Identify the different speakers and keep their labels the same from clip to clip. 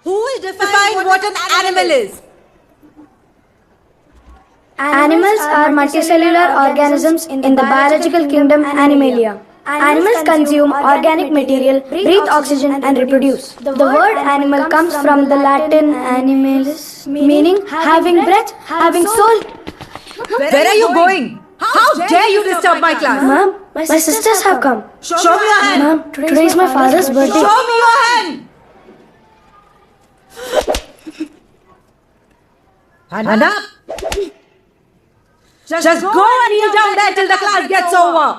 Speaker 1: Who will define what an animal is?
Speaker 2: Animals are multicellular organisms in the biological kingdom Animalia. Animals consume organic material, breathe oxygen and reproduce. The word animal comes from the Latin animalis, meaning having breath, having soul.
Speaker 1: Where are you going? How dare you disturb my class?
Speaker 2: Ma'am, my sisters have come.
Speaker 1: Show me your hand.
Speaker 2: Ma'am, today is my father's birthday.
Speaker 1: Show me your hand. Hand up. Just go and kneel down there till the class gets over.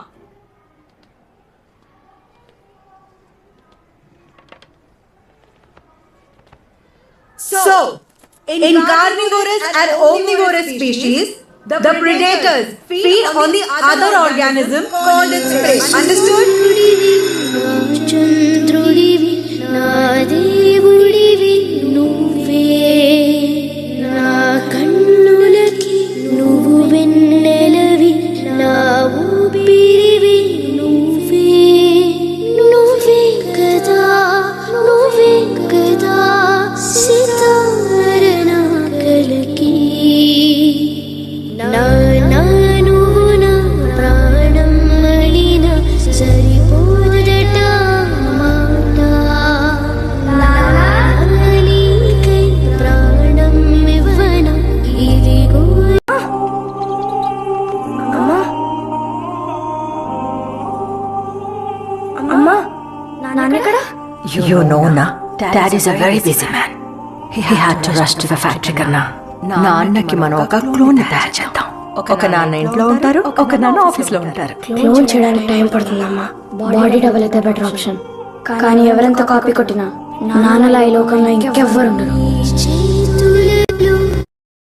Speaker 1: So, in carnivorous and omnivorous species, the predators feed on the other organism called its prey. Understood?
Speaker 3: చంద్రుడివి నా దేవుడివి నువ్వే నా కన్నులకి నువ్వు వెన్నెలవి నా ఊపిరివి నువ్వే నువ్వే కదా నువ్వే కదా సితార నా కలకి నా నువ్వు నా ప్రాణం మలిన సరిపోదట మాట నీకై ప్రాణం ఇవ్వన ఇదిగో
Speaker 2: అమ్మా నాన్నెక్కడ?
Speaker 4: You know, na, Dad is a very busy man. He had to rush to the factory కన్నా నాన్నకి మనం ఒక క్లోన్ తయారు చేద్దాం. ఒక నాన్న ఇంట్లో ఉంటారు, ఒక నాన్న ఆఫీస్ లో ఉంటారు.
Speaker 2: క్లోన్ చేయడానికి టైం పడుతుందమ్మా. బాడీ డబుల్ అయితే బెటర్ ఆప్షన్. కానీ ఎవరెంత కాపీ కొట్టినా నాన్నలా ఈ లోకంలో ఇంకెవ్వరు ఉండరు.